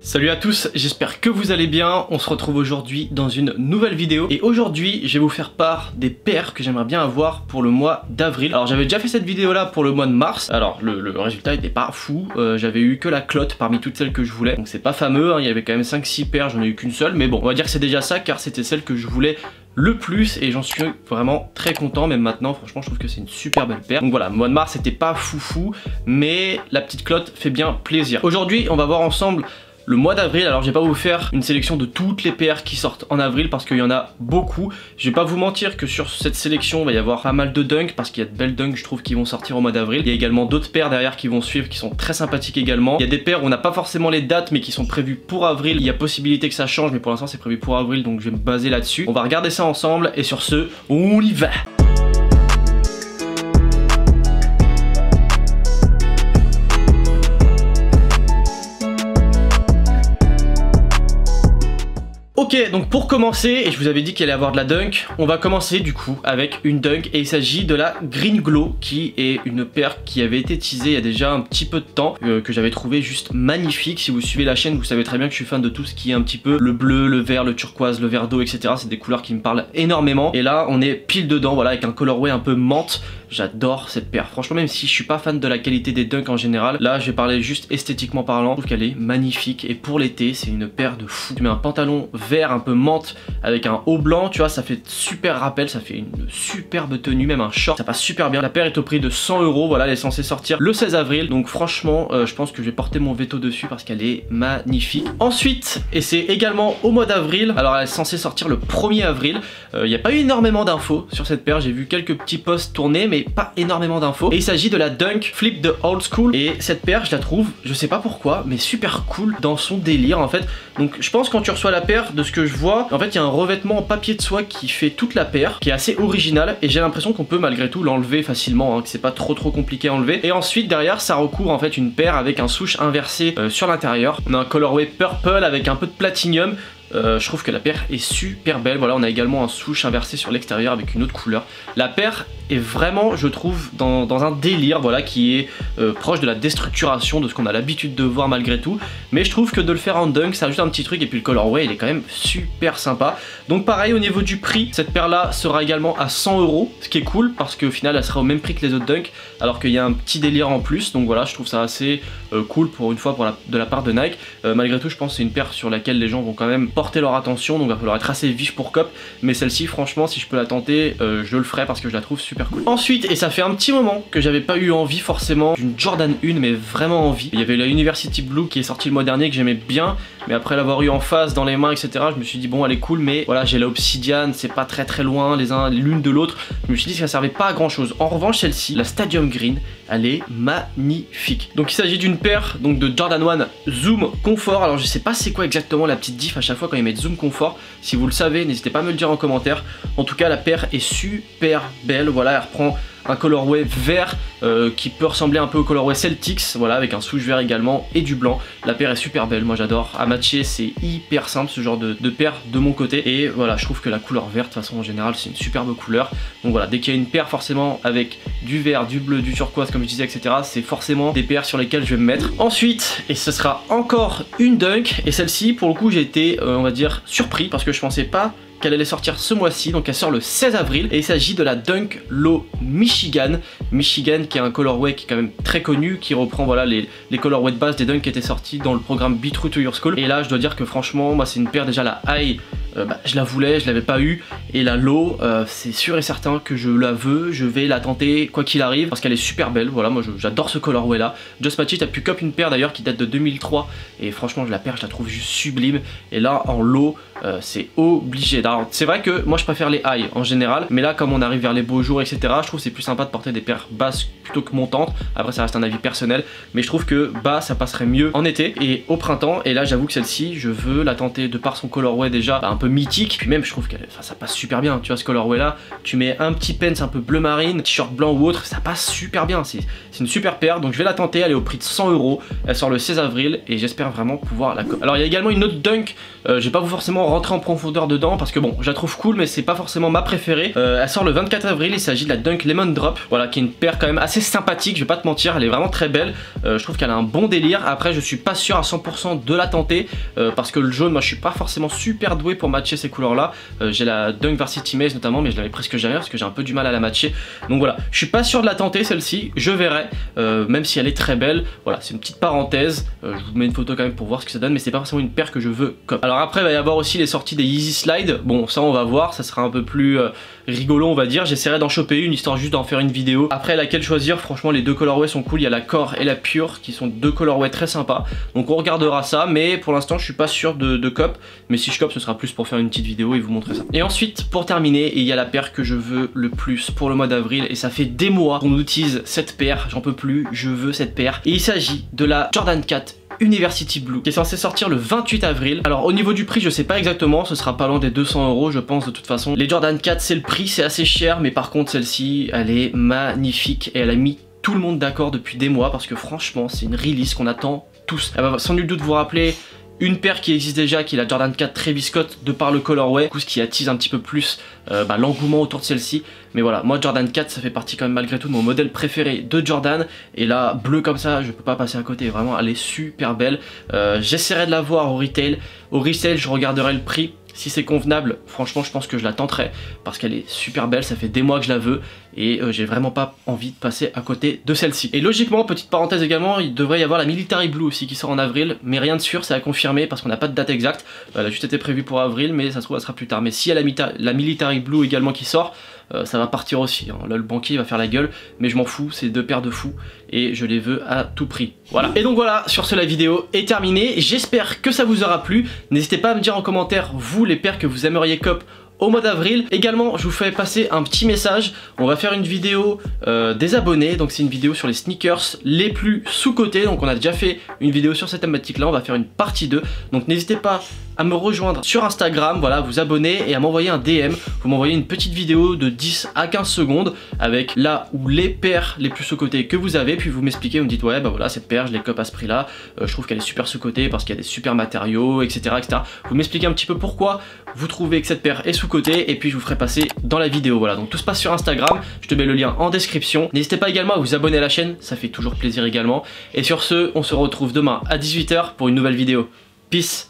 Salut à tous, j'espère que vous allez bien. On se retrouve aujourd'hui dans une nouvelle vidéo et aujourd'hui je vais vous faire part des paires que j'aimerais bien avoir pour le mois d'avril. Alors j'avais déjà fait cette vidéo là pour le mois de mars. Alors le résultat était pas fou, j'avais eu que la clotte parmi toutes celles que je voulais, donc c'est pas fameux, hein. Il y avait quand même 5-6 paires, j'en ai eu qu'une seule, mais bon on va dire que c'est déjà ça car c'était celle que je voulais le plus et j'en suis vraiment très content. Même maintenant franchement je trouve que c'est une super belle paire. Donc voilà, le mois de mars c'était pas foufou, mais la petite clotte fait bien plaisir. Aujourd'hui on va voir ensemble le mois d'avril. Alors je vais pas vous faire une sélection de toutes les paires qui sortent en avril parce qu'il y en a beaucoup. Je vais pas vous mentir que sur cette sélection il va y avoir pas mal de dunks parce qu'il y a de belles dunks je trouve qui vont sortir au mois d'avril. Il y a également d'autres paires derrière qui vont suivre qui sont très sympathiques également. Il y a des paires où on n'a pas forcément les dates mais qui sont prévues pour avril. Il y a possibilité que ça change mais pour l'instant c'est prévu pour avril, donc je vais me baser là-dessus. On va regarder ça ensemble et sur ce on y va. Ok, donc pour commencer, et je vous avais dit qu'il allait avoir de la dunk, on va commencer du coup avec une dunk et il s'agit de la Green Glow qui est une paire qui avait été teasée il y a déjà un petit peu de temps, que j'avais trouvé juste magnifique. Si vous suivez la chaîne vous savez très bien que je suis fan de tout ce qui est un petit peu le bleu, le vert, le turquoise, le vert d'eau, etc. C'est des couleurs qui me parlent énormément et là on est pile dedans, voilà, avec un colorway un peu menthe. J'adore cette paire, franchement même si je suis pas fan de la qualité des dunks en général, là je vais parler juste esthétiquement parlant, je trouve qu'elle est magnifique et pour l'été c'est une paire de fou. Tu mets un pantalon vert un peu menthe avec un haut blanc, tu vois, ça fait super rappel, ça fait une superbe tenue, même un short, ça passe super bien. La paire est au prix de 100 €, voilà, elle est censée sortir le 16 avril, donc franchement je pense que je vais porter mon veto dessus parce qu'elle est magnifique. Ensuite, et c'est également au mois d'avril, alors elle est censée sortir le 1er avril, il n'y a pas eu énormément d'infos sur cette paire, j'ai vu quelques petits posts tourner mais pas énormément d'infos, et il s'agit de la Dunk Flip de Old School, et cette paire je la trouve, je sais pas pourquoi, mais super cool dans son délire en fait. Donc je pense quand tu reçois la paire, de ce que je vois, en fait il y a un revêtement en papier de soie qui fait toute la paire, qui est assez original, et j'ai l'impression qu'on peut malgré tout l'enlever facilement, hein, que c'est pas trop compliqué à enlever. Et ensuite derrière ça recouvre en fait une paire avec un souche inversé sur l'intérieur. On a un colorway purple avec un peu de platinum. Je trouve que la paire est super belle, voilà, on a également un souche inversé sur l'extérieur avec une autre couleur. La paire est vraiment, je trouve, dans un délire, voilà, qui est proche de la déstructuration de ce qu'on a l'habitude de voir malgré tout, mais je trouve que de le faire en dunk ça ajoute un petit truc, et puis le colorway il est quand même super sympa. Donc pareil au niveau du prix, cette paire là sera également à 100 €, ce qui est cool parce qu'au final elle sera au même prix que les autres dunks, alors qu'il y a un petit délire en plus, donc voilà, je trouve ça assez cool pour une fois de la part de Nike. Malgré tout je pense que c'est une paire sur laquelle les gens vont quand même porter leur attention, donc il va falloir être assez vif pour cop, mais celle-ci franchement si je peux la tenter je le ferai parce que je la trouve super cool. Ensuite, et ça fait un petit moment que j'avais pas eu envie forcément d'une Jordan 1, mais vraiment envie. Il y avait la University Blue qui est sortie le mois dernier que j'aimais bien, mais après l'avoir eu en face dans les mains etc, je me suis dit bon elle est cool, mais voilà, j'ai la Obsidian, c'est pas très loin l'une de l'autre, je me suis dit que ça servait pas à grand chose. En revanche celle-ci, la Stadium Green, elle est magnifique. Donc il s'agit d'une paire donc de Jordan 1 Zoom Confort. Alors je sais pas c'est quoi exactement la petite diff à chaque fois quand ils mettent Zoom Confort, si vous le savez n'hésitez pas à me le dire en commentaire. En tout cas la paire est super belle, voilà, elle reprend un colorway vert qui peut ressembler un peu au colorway Celtics, voilà, avec un souche vert également et du blanc. La paire est super belle, moi j'adore, à matcher c'est hyper simple ce genre de paire de mon côté, et voilà, je trouve que la couleur verte de toute façon en général c'est une superbe couleur. Donc voilà, dès qu'il y a une paire forcément avec du vert, du bleu, du turquoise comme je disais etc, c'est forcément des paires sur lesquelles je vais me mettre. Ensuite, et ce sera encore une dunk, et celle-ci pour le coup j'ai été on va dire surpris parce que je pensais pas qu'elle allait sortir ce mois-ci, donc elle sort le 16 avril et il s'agit de la Dunk Low Michigan. Michigan qui est un colorway qui est quand même très connu, qui reprend voilà les colorways de base des dunks qui étaient sortis dans le programme Be True to Your School. Et là je dois dire que franchement moi c'est une paire, déjà la high je la voulais, je l'avais pas eu, et la low c'est sûr et certain que je la veux, je vais la tenter quoi qu'il arrive parce qu'elle est super belle. Voilà, moi j'adore ce colorway là. Just Match It a pu cop une paire d'ailleurs qui date de 2003 et franchement la paire je la trouve juste sublime, et là en low c'est obligé. C'est vrai que moi je préfère les high en général, mais là comme on arrive vers les beaux jours etc, je trouve c'est plus sympa de porter des paires basses plutôt que montantes. Après ça reste un avis personnel, mais je trouve que bas ça passerait mieux en été et au printemps, et là j'avoue que celle-ci je veux la tenter de par son colorway déjà un peu mythique, puis même je trouve que ça passe super bien, tu vois ce colorway là, tu mets un petit pants un peu bleu marine, t-shirt blanc ou autre, ça passe super bien, c'est une super paire, donc je vais la tenter, elle est au prix de 100 €, elle sort le 16 avril et j'espère vraiment pouvoir la cop. Alors il y a également une autre dunk, je vais pas vous forcément rentrer en profondeur dedans parce que bon, je la trouve cool mais c'est pas forcément ma préférée, elle sort le 24 avril, il s'agit de la dunk Lemon Drop, voilà, qui est une paire quand même assez sympathique, je vais pas te mentir, elle est vraiment très belle, je trouve qu'elle a un bon délire. Après je suis pas sûr à 100% de la tenter parce que le jaune, moi je suis pas forcément super doué pour matcher ces couleurs là, j'ai la dunk Varsity Maze notamment mais je l'avais presque jamais parce que j'ai un peu du mal à la matcher, donc voilà, je suis pas sûr de la tenter celle-ci, je verrai, même si elle est très belle, voilà, c'est une petite parenthèse, je vous mets une photo quand même pour voir ce que ça donne, mais c'est pas forcément une paire que je veux comme. Alors après il va y avoir aussi les sorties des Yeezy Slide, bon ça on va voir, ça sera un peu plus rigolo on va dire, j'essaierai d'en choper une histoire juste d'en faire une vidéo. Après laquelle choisir, franchement les deux colorways sont cool, il y a la Core et la Pure qui sont deux colorways très sympas, donc on regardera ça, mais pour l'instant je suis pas sûr de cop, mais si je cop ce sera plus pour faire une petite vidéo et vous montrer ça. Et ensuite pour terminer, il y a la paire que je veux le plus pour le mois d'avril et ça fait des mois qu'on utilise cette paire, j'en peux plus, je veux cette paire, et il s'agit de la Jordan 4 University Blue qui est censé sortir le 28 avril. Alors au niveau du prix je sais pas exactement, ce sera pas loin des 200 € je pense de toute façon. Les Jordan 4 c'est le prix, c'est assez cher, mais par contre celle-ci elle est magnifique et elle a mis tout le monde d'accord depuis des mois parce que franchement c'est une release qu'on attend tous. Elle va sans nul doute vous rappeler une paire qui existe déjà, qui est la Jordan 4 Travis Scott de par le colorway, ce qui attise un petit peu plus l'engouement autour de celle-ci. Mais voilà, moi Jordan 4 ça fait partie quand même malgré tout de mon modèle préféré de Jordan, et là bleu comme ça je peux pas passer à côté, vraiment elle est super belle. J'essaierai de la voir au retail, je regarderai le prix. Si c'est convenable, franchement je pense que je la tenterai parce qu'elle est super belle, ça fait des mois que je la veux et j'ai vraiment pas envie de passer à côté de celle-ci. Et logiquement, petite parenthèse également, il devrait y avoir la Military Blue aussi qui sort en avril, mais rien de sûr, c'est à confirmer parce qu'on n'a pas de date exacte. Elle a juste été prévue pour avril, mais ça se trouve elle sera plus tard. Mais si elle a la Military Blue également qui sort, ça va partir aussi, hein. Là le banquier va faire la gueule, mais je m'en fous, c'est deux paires de fous et je les veux à tout prix. Voilà. Et donc voilà, sur ce la vidéo est terminée, j'espère que ça vous aura plu. N'hésitez pas à me dire en commentaire vous les paires que vous aimeriez cop au mois d'avril. Également je vous fais passer un petit message, on va faire une vidéo des abonnés, donc c'est une vidéo sur les sneakers les plus sous-cotés, donc on a déjà fait une vidéo sur cette thématique là, on va faire une partie 2, donc n'hésitez pas à me rejoindre sur Instagram, voilà, vous abonner et à m'envoyer un DM, vous m'envoyez une petite vidéo de 10 à 15 secondes avec là où les paires les plus sous-cotées que vous avez, puis vous m'expliquez, vous me dites ouais bah voilà cette paire je l'ai cop à ce prix là, je trouve qu'elle est super sous-cotée parce qu'il y a des super matériaux etc, etc. Vous m'expliquez un petit peu pourquoi vous trouvez que cette paire est sous-cotée et puis je vous ferai passer dans la vidéo. Voilà, donc tout se passe sur Instagram, je te mets le lien en description. N'hésitez pas également à vous abonner à la chaîne, ça fait toujours plaisir également. Et sur ce, on se retrouve demain à 18 h pour une nouvelle vidéo. Peace.